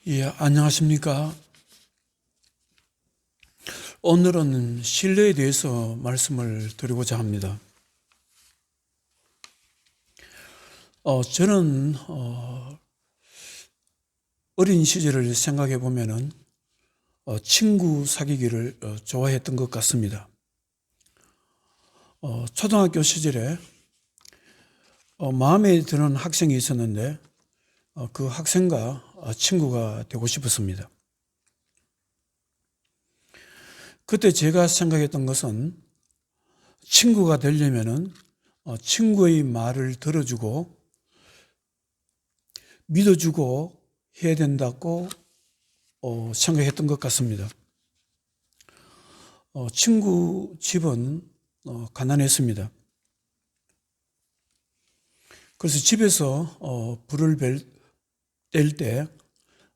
예, 안녕하십니까. 오늘은 신뢰에 대해서 말씀을 드리고자 합니다. 저는 어린 시절을 생각해 보면은 친구 사귀기를 좋아했던 것 같습니다. 초등학교 시절에 마음에 드는 학생이 있었는데 그 학생과 친구가 되고 싶었습니다. 그때 제가 생각했던 것은 친구가 되려면은 친구의 말을 들어주고 믿어주고 해야 된다고 생각했던 것 같습니다. 친구 집은 가난했습니다. 그래서 집에서 불을 뗄 때,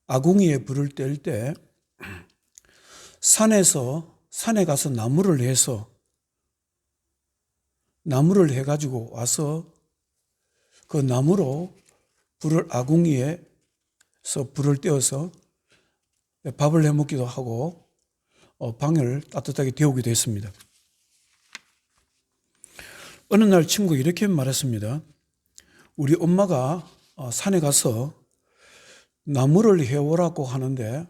아궁이에 불을 뗄 때 산에 가서 나무를 해가지고 와서 그 나무로 아궁이에서 불을 떼어서 밥을 해 먹기도 하고 방을 따뜻하게 데우기도 했습니다. 어느 날 친구가 이렇게 말했습니다. 우리 엄마가 산에 가서 나무를 해오라고 하는데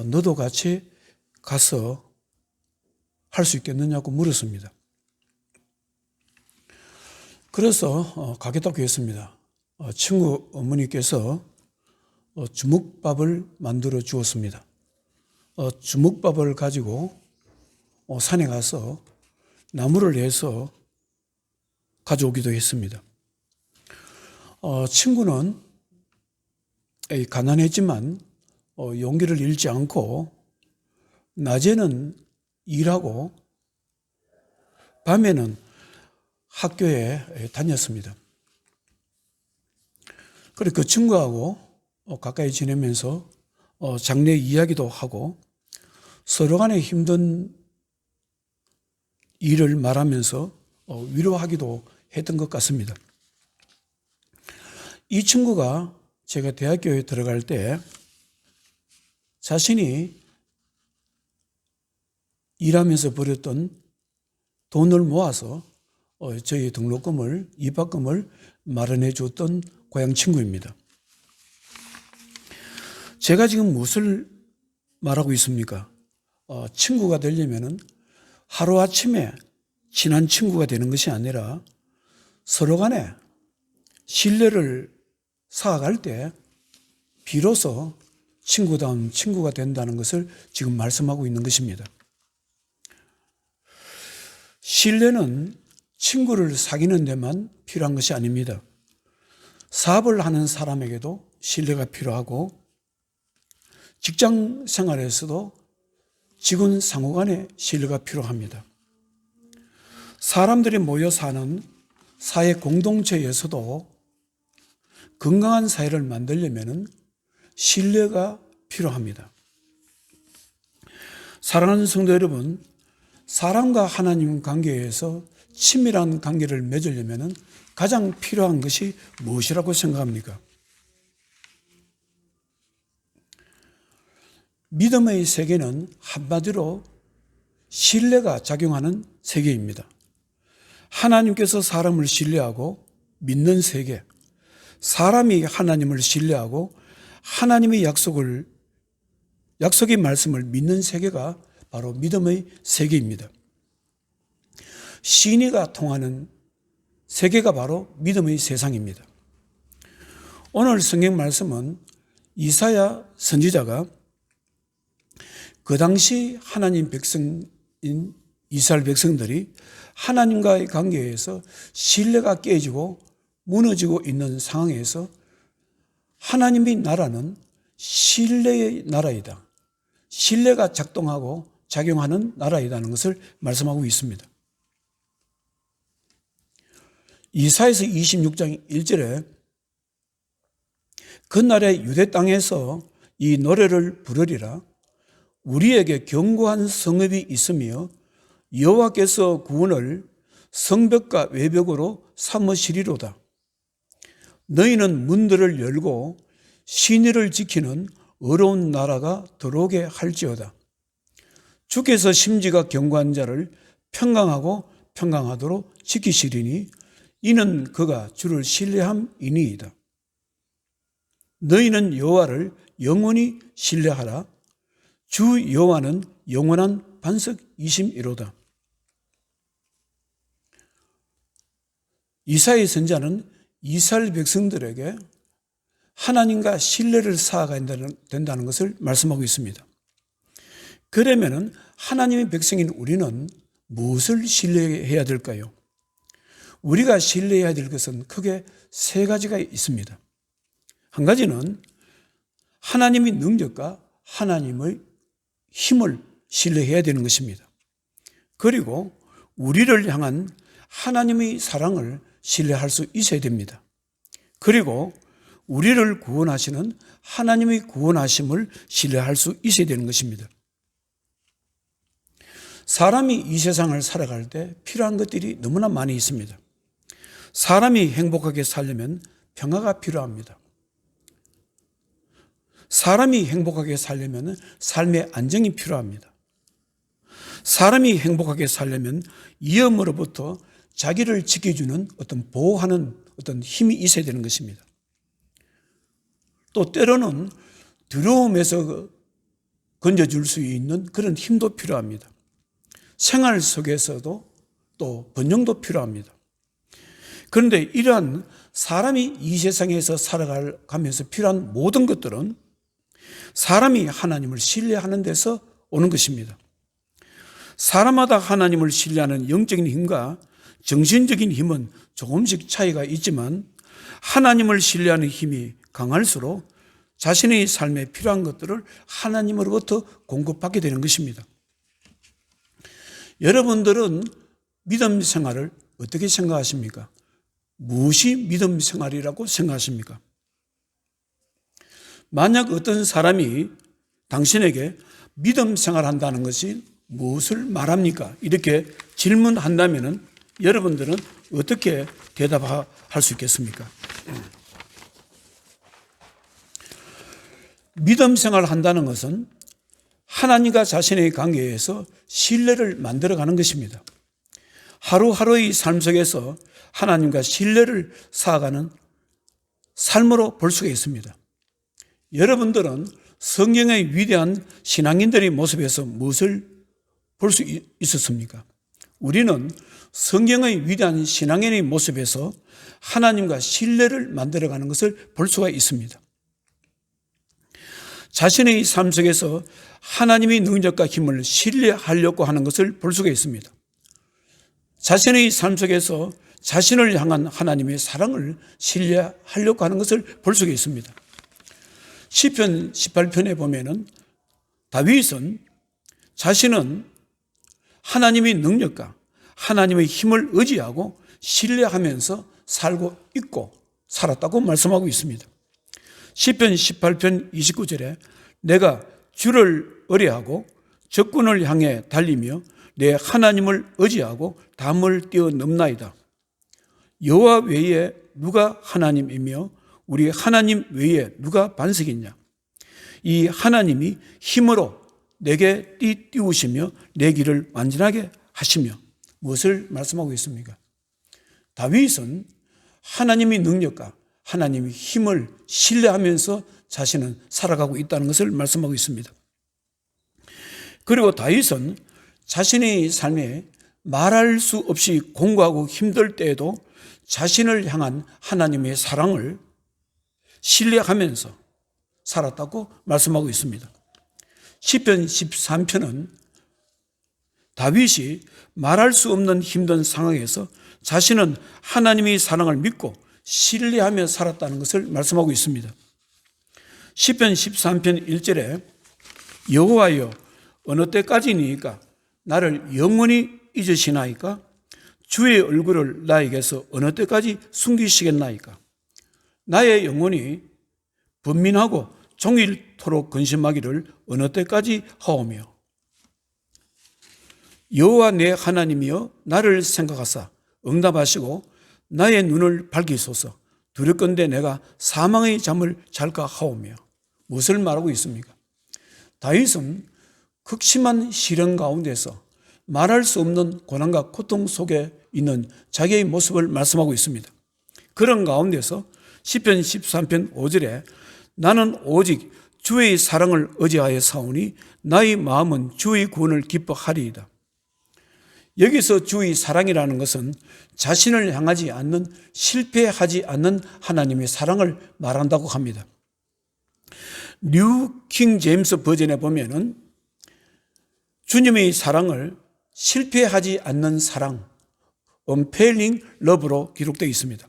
너도 같이 가서 할 수 있겠느냐고 물었습니다. 그래서 가겠다고 했습니다. 친구 어머니께서 주먹밥을 만들어 주었습니다. 주먹밥을 가지고 산에 가서 나무를 해서 가져오기도 했습니다. 친구는 가난했지만 용기를 잃지 않고 낮에는 일하고 밤에는 학교에 다녔습니다. 그래서 그 친구하고 가까이 지내면서 장래 이야기도 하고 서로 간에 힘든 일을 말하면서 위로하기도 했던 것 같습니다. 이 친구가 제가 대학교에 들어갈 때 자신이 일하면서 벌였던 돈을 모아서 저희 등록금을, 입학금을 마련해 줬던 고향 친구입니다. 제가 지금 무엇을 말하고 있습니까? 친구가 되려면은 하루아침에 친한 친구가 되는 것이 아니라 서로 간에 신뢰를 쌓아갈 때 비로소 친구다운 친구가 된다는 것을 지금 말씀하고 있는 것입니다. 신뢰는 친구를 사귀는 데만 필요한 것이 아닙니다. 사업을 하는 사람에게도 신뢰가 필요하고 직장 생활에서도 직원 상호 간에 신뢰가 필요합니다. 사람들이 모여 사는 사회 공동체에서도 건강한 사회를 만들려면 신뢰가 필요합니다. 사랑하는 성도 여러분, 사람과 하나님 관계에서 친밀한 관계를 맺으려면 가장 필요한 것이 무엇이라고 생각합니까? 믿음의 세계는 한마디로 신뢰가 작용하는 세계입니다. 하나님께서 사람을 신뢰하고 믿는 세계, 사람이 하나님을 신뢰하고 하나님의 약속의 말씀을 믿는 세계가 바로 믿음의 세계입니다. 신의가 통하는 세계가 바로 믿음의 세상입니다. 오늘 성경 말씀은 이사야 선지자가 그 당시 하나님 백성인 이스라엘 백성들이 하나님과의 관계에서 신뢰가 깨지고 무너지고 있는 상황에서 하나님의 나라는 신뢰의 나라이다. 신뢰가 작동하고 작용하는 나라이라는 것을 말씀하고 있습니다. 이사야서 26장 1절에 그날에 유대 땅에서 이 노래를 부르리라. 우리에게 견고한 성읍이 있으며 여호와께서 구원을 성벽과 외벽으로 삼으시리로다. 너희는 문들을 열고 신의를 지키는 어려운 나라가 들어오게 할지어다. 주께서 심지가 견고한 자를 평강하고 평강하도록 지키시리니 이는 그가 주를 신뢰함이니이다. 너희는 여호와를 영원히 신뢰하라. 주 여호와는 영원한 반석이심이로다. 이사야 선지자는 이스라엘 백성들에게 하나님과 신뢰를 쌓아가야 된다는 것을 말씀하고 있습니다. 그러면 하나님의 백성인 우리는 무엇을 신뢰해야 될까요? 우리가 신뢰해야 될 것은 크게 세 가지가 있습니다. 한 가지는 하나님의 능력과 하나님의 힘을 신뢰해야 되는 것입니다. 그리고 우리를 향한 하나님의 사랑을 신뢰할 수 있어야 됩니다. 그리고 우리를 구원하시는 하나님의 구원하심을 신뢰할 수 있어야 되는 것입니다. 사람이 이 세상을 살아갈 때 필요한 것들이 너무나 많이 있습니다. 사람이 행복하게 살려면 평화가 필요합니다. 사람이 행복하게 살려면 삶의 안정이 필요합니다. 사람이 행복하게 살려면 위험으로부터 자기를 지켜주는 어떤 보호하는 어떤 힘이 있어야 되는 것입니다. 또 때로는 두려움에서 건져줄 수 있는 그런 힘도 필요합니다. 생활 속에서도 또 번영도 필요합니다. 그런데 이러한 사람이 이 세상에서 살아가면서 필요한 모든 것들은 사람이 하나님을 신뢰하는 데서 오는 것입니다. 사람마다 하나님을 신뢰하는 영적인 힘과 정신적인 힘은 조금씩 차이가 있지만 하나님을 신뢰하는 힘이 강할수록 자신의 삶에 필요한 것들을 하나님으로부터 공급받게 되는 것입니다. 여러분들은 믿음 생활을 어떻게 생각하십니까? 무엇이 믿음 생활이라고 생각하십니까? 만약 어떤 사람이 당신에게 믿음 생활한다는 것이 무엇을 말합니까? 이렇게 질문한다면 여러분들은 어떻게 대답할 수 있겠습니까? 믿음 생활한다는 것은 하나님과 자신의 관계에서 신뢰를 만들어가는 것입니다. 하루하루의 삶 속에서 하나님과 신뢰를 쌓아가는 삶으로 볼 수가 있습니다. 여러분들은 성경의 위대한 신앙인들의 모습에서 무엇을 볼 수 있었습니까? 우리는 성경의 위대한 신앙인의 모습에서 하나님과 신뢰를 만들어가는 것을 볼 수가 있습니다. 자신의 삶 속에서 하나님의 능력과 힘을 신뢰하려고 하는 것을 볼 수가 있습니다. 자신의 삶 속에서 자신을 향한 하나님의 사랑을 신뢰하려고 하는 것을 볼 수가 있습니다. 시편 18편에 보면은 다윗은 자신은 하나님의 능력과 하나님의 힘을 의지하고 신뢰하면서 살고 있고 살았다고 말씀하고 있습니다. 시편 18편 29절에 내가 주를 의뢰하고 적군을 향해 달리며 내 하나님을 의지하고 담을 뛰어넘나이다. 여호와 외에 누가 하나님이며 우리 하나님 외에 누가 반석이냐. 이 하나님이 힘으로 내게 띄우시며 내 길을 완전하게 하시며 무엇을 말씀하고 있습니까? 다윗은 하나님의 능력과 하나님의 힘을 신뢰하면서 자신은 살아가고 있다는 것을 말씀하고 있습니다. 그리고 다윗은 자신의 삶에 말할 수 없이 공고하고 힘들 때에도 자신을 향한 하나님의 사랑을 신뢰하면서 살았다고 말씀하고 있습니다. 시편 13편은 다윗이 말할 수 없는 힘든 상황에서 자신은 하나님의 사랑을 믿고 신뢰하며 살았다는 것을 말씀하고 있습니다. 시편 13편 1절에 여호와여 어느 때까지니까 나를 영원히 잊으시나이까 주의 얼굴을 나에게서 어느 때까지 숨기시겠나이까 나의 영혼이 번민하고 종일토록 근심하기를 어느 때까지 하오며 여호와 내 하나님이여 나를 생각하사 응답하시고 나의 눈을 밝히소서 두렵건대 내가 사망의 잠을 잘까 하오며 무엇을 말하고 있습니까? 다윗은 극심한 시련 가운데서 말할 수 없는 고난과 고통 속에 있는 자기의 모습을 말씀하고 있습니다. 그런 가운데서 시편 13편 5절에 나는 오직 주의 사랑을 의지하여 사오니 나의 마음은 주의 구원을 기뻐하리이다. 여기서 주의 사랑이라는 것은 자신을 향하지 않는, 실패하지 않는 하나님의 사랑을 말한다고 합니다. 뉴 킹 제임스 버전에 보면은 주님의 사랑을 실패하지 않는 사랑, unfailing love로 기록되어 있습니다.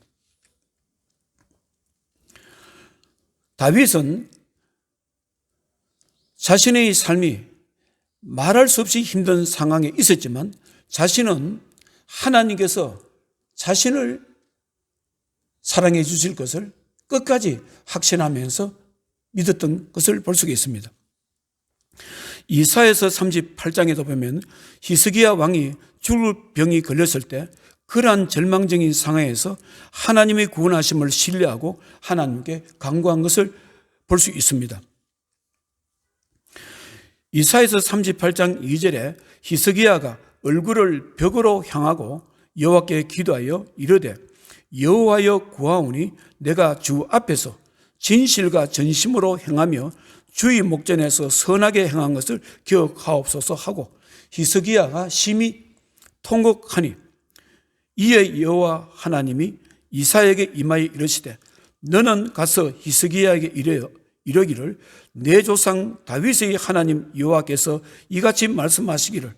다윗은 자신의 삶이 말할 수 없이 힘든 상황에 있었지만 자신은 하나님께서 자신을 사랑해 주실 것을 끝까지 확신하면서 믿었던 것을 볼 수가 있습니다. 이사야서 38장에도 보면 히스기야 왕이 죽을 병이 걸렸을 때 그러한 절망적인 상황에서 하나님의 구원하심을 신뢰하고 하나님께 간구한 것을 볼 수 있습니다. 이사야서 38장 2절에 히스기야가 얼굴을 벽으로 향하고 여호와께 기도하여 이르되 여호와여 구하오니 내가 주 앞에서 진실과 전심으로 행하며 주의 목전에서 선하게 행한 것을 기억하옵소서 하고 히스기야가 심히 통곡하니 이에 여호와 하나님이 이사야에게 임하여 이르시되 너는 가서 히스기야에게 이르기를 내 조상 다윗의 하나님 여호와께서 이같이 말씀하시기를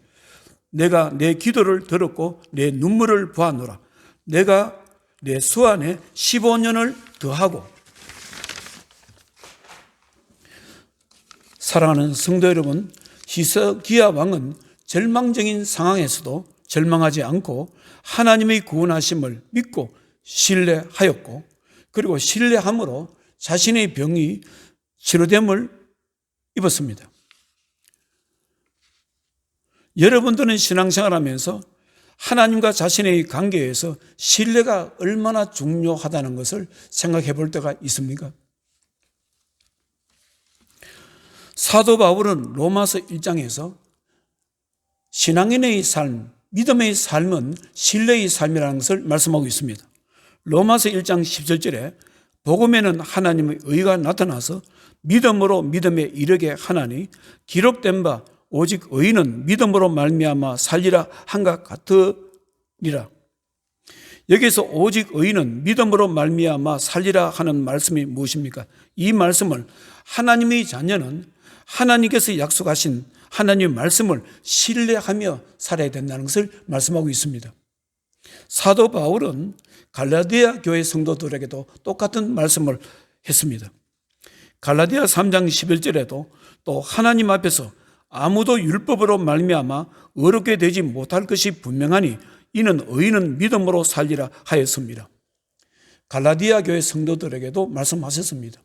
내가 내 기도를 들었고 내 눈물을 보았노라. 내가 내 수 안에 15년을 더하고. 사랑하는 성도 여러분, 히스기야 왕은 절망적인 상황에서도 절망하지 않고 하나님의 구원하심을 믿고 신뢰하였고, 그리고 신뢰함으로 자신의 병이 치료됨을 입었습니다. 여러분들은 신앙생활하면서 하나님과 자신의 관계에서 신뢰가 얼마나 중요하다는 것을 생각해 볼 때가 있습니까? 사도 바울은 로마서 1장에서 신앙인의 삶, 믿음의 삶은 신뢰의 삶이라는 것을 말씀하고 있습니다. 로마서 1장 17절에 복음에는 하나님의 의가 나타나서 믿음으로 믿음에 이르게 하나니 기록된 바 오직 의인은 믿음으로 말미암아 살리라 한 것 같으리라. 여기서 오직 의인은 믿음으로 말미암아 살리라 하는 말씀이 무엇입니까? 이 말씀을 하나님의 자녀는 하나님께서 약속하신 하나님의 말씀을 신뢰하며 살아야 된다는 것을 말씀하고 있습니다. 사도 바울은 갈라디아 교회 성도들에게도 똑같은 말씀을 했습니다. 갈라디아 3장 11절에도 또 하나님 앞에서 아무도 율법으로 말미암아 의롭게 되지 못할 것이 분명하니 이는 의인은 믿음으로 살리라 하였습니다. 갈라디아 교회 성도들에게도 말씀하셨습니다.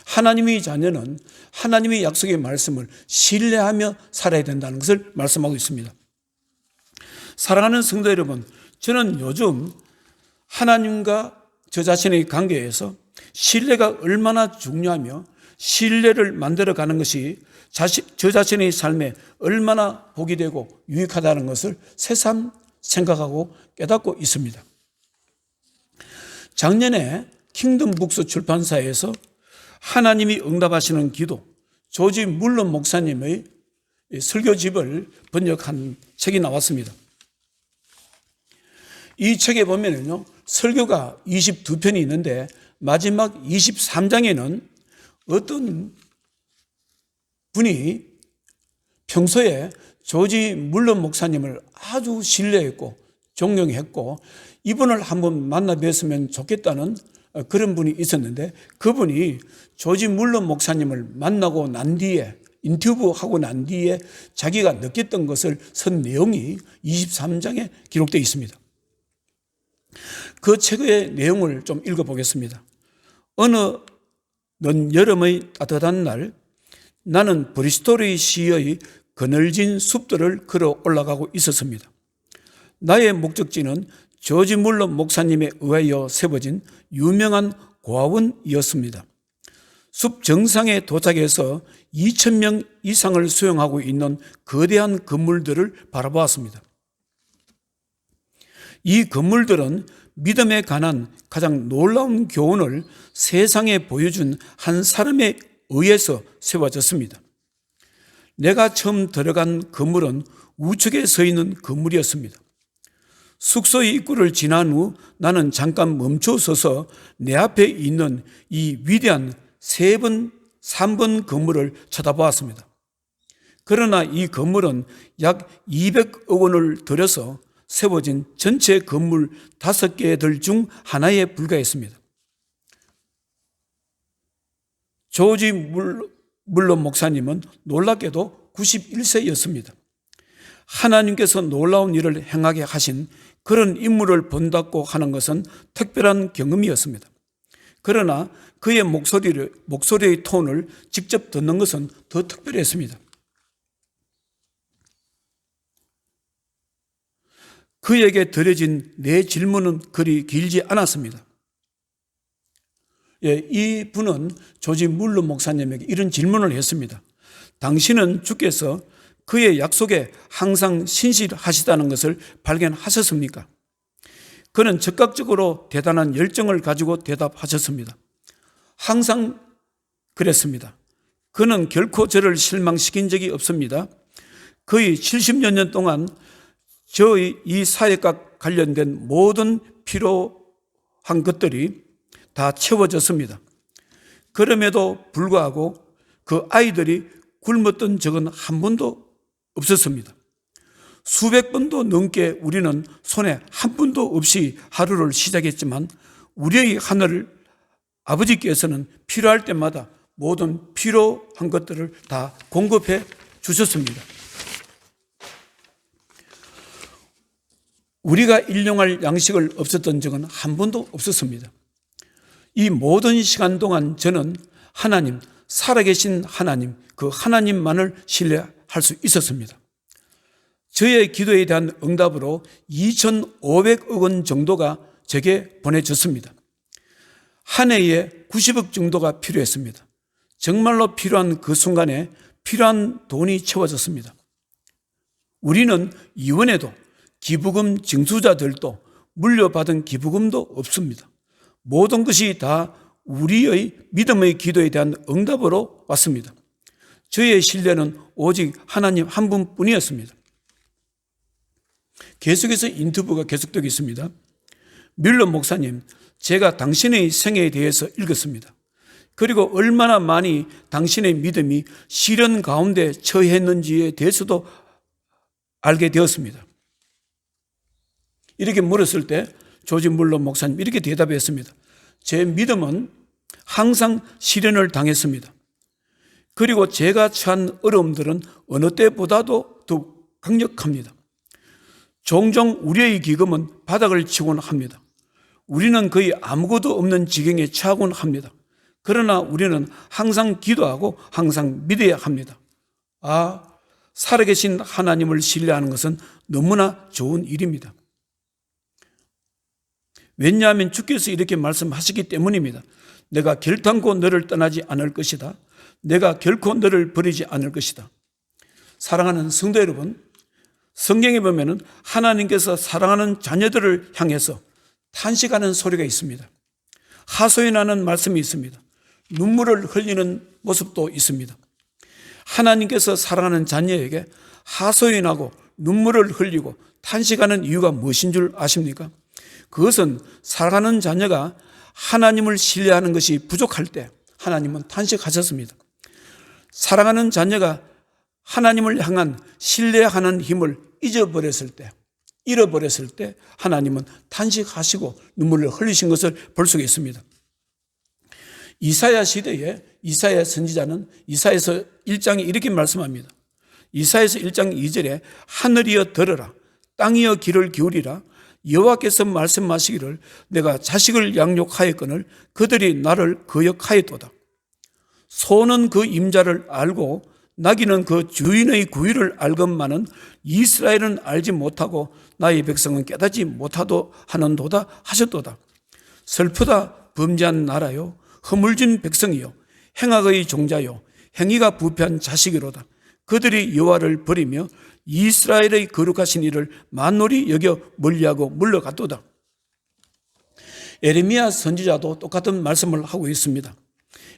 하나님의 자녀는 하나님의 약속의 말씀을 신뢰하며 살아야 된다는 것을 말씀하고 있습니다. 사랑하는 성도 여러분, 저는 요즘 하나님과 저 자신의 관계에서 신뢰가 얼마나 중요하며 신뢰를 만들어가는 것이 저 자신의 삶에 얼마나 복이 되고 유익하다는 것을 새삼 생각하고 깨닫고 있습니다. 작년에 킹덤 북스 출판사에서 하나님이 응답하시는 기도, 조지 물런 목사님의 설교집을 번역한 책이 나왔습니다. 이 책에 보면은요, 설교가 22편이 있는데 마지막 23장에는 어떤 분이 평소에 조지 물런 목사님을 아주 신뢰했고 존경했고 이분을 한번 만나 뵀으면 좋겠다는 그런 분이 있었는데 그분이 조지 물런 목사님을 만나고 난 뒤에 인터뷰하고 난 뒤에 자기가 느꼈던 것을 쓴 내용이 23장에 기록되어 있습니다. 그 책의 내용을 좀 읽어보겠습니다. 어느 여름의 따뜻한 날 나는 브리스톨의 시의 그늘진 숲들을 걸어 올라가고 있었습니다. 나의 목적지는 조지 물런 목사님에 의하여 세워진 유명한 고아원이었습니다. 숲 정상에 도착해서 2,000명 이상을 수용하고 있는 거대한 건물들을 바라보았습니다. 이 건물들은 믿음에 관한 가장 놀라운 교훈을 세상에 보여준 한 사람에 의해서 세워졌습니다. 내가 처음 들어간 건물은 우측에 서 있는 건물이었습니다. 숙소의 입구를 지난 후 나는 잠깐 멈춰 서서 내 앞에 있는 이 위대한 3번 건물을 쳐다보았습니다. 그러나 이 건물은 약 200억 원을 들여서 세워진 전체 건물 5개들 중 하나에 불과했습니다. 조지 물론 목사님은 놀랍게도 91세였습니다. 하나님께서 놀라운 일을 행하게 하신 그런 인물을 본다고 하는 것은 특별한 경험이었습니다. 그러나 그의 목소리의 톤을 직접 듣는 것은 더 특별했습니다. 그에게 드려진 내 질문은 그리 길지 않았습니다. 이 분은 조지 물러 목사님에게 이런 질문을 했습니다. 당신은 주께서 그의 약속에 항상 신실하시다는 것을 발견하셨습니까? 그는 즉각적으로 대단한 열정을 가지고 대답하셨습니다. 항상 그랬습니다. 그는 결코 저를 실망시킨 적이 없습니다. 거의 70여 년 동안 저의 이 사역과 관련된 모든 필요한 것들이 다 채워졌습니다. 그럼에도 불구하고 그 아이들이 굶었던 적은 한 번도 없었습니다. 수백 번도 넘게 우리는 손에 한 푼도 없이 하루를 시작했지만 우리의 하늘 아버지께서는 필요할 때마다 모든 필요한 것들을 다 공급해 주셨습니다. 우리가 일용할 양식을 없었던 적은 한 번도 없었습니다. 이 모든 시간 동안 저는 하나님, 살아계신 하나님, 그 하나님만을 신뢰할 수 있었습니다. 저의 기도에 대한 응답으로 2,500억 원 정도가 제게 보내졌습니다. 한 해에 90억 정도가 필요했습니다. 정말로 필요한 그 순간에 필요한 돈이 채워졌습니다. 우리는 이번에도 기부금 징수자들도 물려받은 기부금도 없습니다. 모든 것이 다 우리의 믿음의 기도에 대한 응답으로 왔습니다. 저의 신뢰는 오직 하나님 한 분뿐이었습니다. 계속해서 인터뷰가 계속되고 있습니다. 밀러 목사님, 제가 당신의 생애에 대해서 읽었습니다. 그리고 얼마나 많이 당신의 믿음이 시련 가운데 처했는지에 대해서도 알게 되었습니다. 이렇게 물었을 때 조지 물러 목사님 이렇게 대답했습니다. 제 믿음은 항상 시련을 당했습니다. 그리고 제가 처한 어려움들은 어느 때보다도 더 강력합니다. 종종 우리의 기금은 바닥을 치곤 합니다. 우리는 거의 아무것도 없는 지경에 처하곤 합니다. 그러나 우리는 항상 기도하고 항상 믿어야 합니다. 살아계신 하나님을 신뢰하는 것은 너무나 좋은 일입니다. 왜냐하면 주께서 이렇게 말씀하시기 때문입니다. 내가 결단코 너를 떠나지 않을 것이다. 내가 결코 너를 버리지 않을 것이다. 사랑하는 성도 여러분, 성경에 보면은 하나님께서 사랑하는 자녀들을 향해서 탄식하는 소리가 있습니다. 하소연하는 말씀이 있습니다. 눈물을 흘리는 모습도 있습니다. 하나님께서 사랑하는 자녀에게 하소연하고 눈물을 흘리고 탄식하는 이유가 무엇인 줄 아십니까? 그것은 사랑하는 자녀가 하나님을 신뢰하는 것이 부족할 때 하나님은 탄식하셨습니다. 사랑하는 자녀가 하나님을 향한 신뢰하는 힘을 잃어버렸을 때 하나님은 탄식하시고 눈물을 흘리신 것을 볼 수가 있습니다. 이사야 시대에 이사야 선지자는 이사야서 1장에 이렇게 말씀합니다. 이사야서 1장 2절에 하늘이여 들으라, 땅이여 귀를 기울이라, 여호와께서 말씀하시기를 내가 자식을 양육하였거늘 그들이 나를 거역하였도다. 소는 그 임자를 알고 나귀는 그 주인의 구유를 알건만은 이스라엘은 알지 못하고 나의 백성은 깨닫지 못하도 하는도다 하셨도다. 슬프다 범죄한 나라요, 허물진 백성이요, 행악의 종자요 행위가 부패한 자식이로다. 그들이 여호와를 버리며 이스라엘의 거룩하신 이를 만홀히 여겨 멀리하고 물러갔도다. 에레미야 선지자도 똑같은 말씀을 하고 있습니다.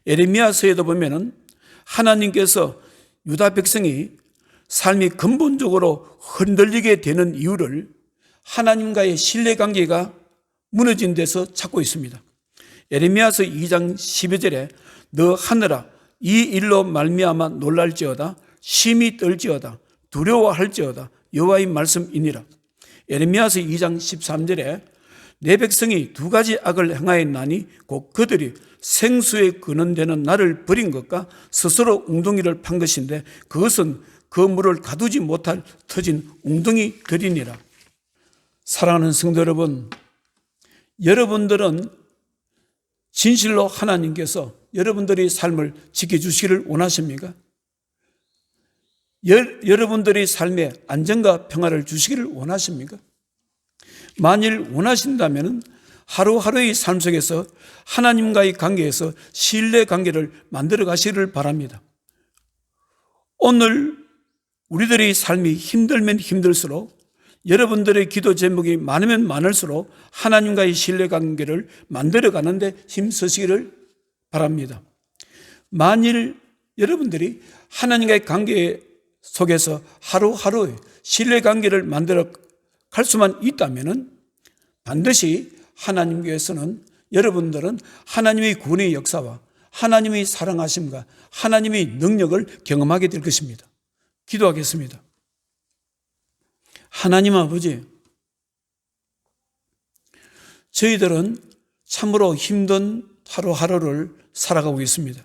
에레미야서에도 보면은 하나님께서 유다 백성이 삶이 근본적으로 흔들리게 되는 이유를 하나님과의 신뢰관계가 무너진 데서 찾고 있습니다. 에레미야서 2장 12절에 너 하늘아 이 일로 말미암아 놀랄지어다 심히 떨지어다 두려워할지어다 여호와의 말씀이니라. 에레미야서 2장 13절에 내 백성이 두 가지 악을 행하였나니 곧 그들이 생수에 근원되는 나를 버린 것과 스스로 웅덩이를 판 것인데 그것은 그 물을 가두지 못할 터진 웅덩이들이니라. 사랑하는 성도 여러분, 여러분들은 진실로 하나님께서 여러분들의 삶을 지켜주시기를 원하십니까? 여러분들의 삶에 안정과 평화를 주시기를 원하십니까? 만일 원하신다면 하루하루의 삶 속에서 하나님과의 관계에서 신뢰 관계를 만들어 가시기를 바랍니다. 오늘 우리들의 삶이 힘들면 힘들수록 여러분들의 기도 제목이 많으면 많을수록 하나님과의 신뢰 관계를 만들어 가는데 힘쓰시기를 바랍니다. 만일 여러분들이 하나님과의 관계 속에서 하루하루 신뢰 관계를 만들어 갈 수만 있다면 반드시 하나님께서는 여러분들은 하나님의 구원의 역사와 하나님의 사랑하심과 하나님의 능력을 경험하게 될 것입니다. 기도하겠습니다. 하나님 아버지, 저희들은 참으로 힘든 하루하루를 살아가고 있습니다.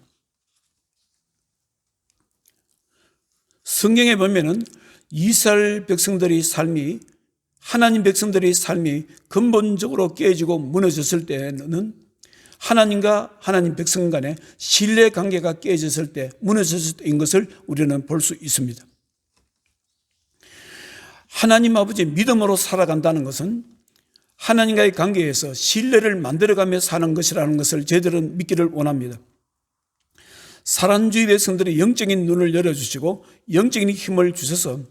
성경에 보면은 이스라엘 백성들의 삶이 하나님 백성들의 삶이 근본적으로 깨지고 무너졌을 때는 하나님과 하나님 백성 간의 신뢰 관계가 깨졌을 때 무너졌을 때인 것을 우리는 볼 수 있습니다. 하나님 아버지 믿음으로 살아간다는 것은 하나님과의 관계에서 신뢰를 만들어가며 사는 것이라는 것을 저희들은 믿기를 원합니다. 사랑주의 백성들의 영적인 눈을 열어주시고 영적인 힘을 주셔서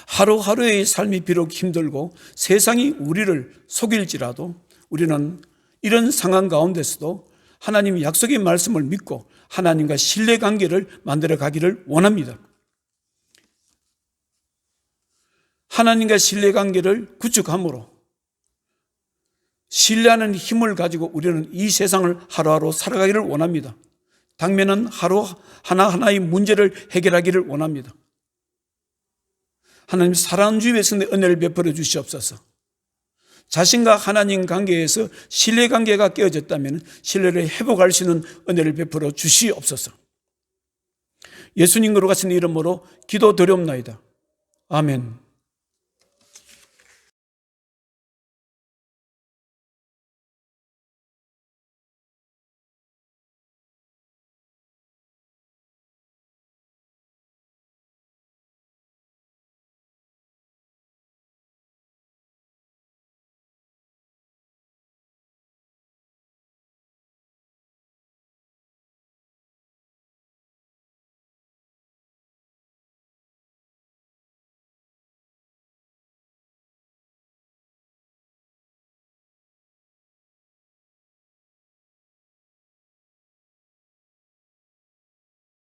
하루하루의 삶이 비록 힘들고 세상이 우리를 속일지라도 우리는 이런 상황 가운데서도 하나님 약속의 말씀을 믿고 하나님과 신뢰관계를 만들어 가기를 원합니다. 하나님과 신뢰관계를 구축함으로 신뢰하는 힘을 가지고 우리는 이 세상을 하루하루 살아가기를 원합니다. 당면은 하루 하나하나의 문제를 해결하기를 원합니다. 하나님 사랑주의 백성의 은혜를 베풀어 주시옵소서. 자신과 하나님 관계에서 신뢰관계가 깨어졌다면 신뢰를 회복할 수 있는 은혜를 베풀어 주시옵소서. 예수님 거룩하신 이름으로 기도드리옵나이다. 아멘.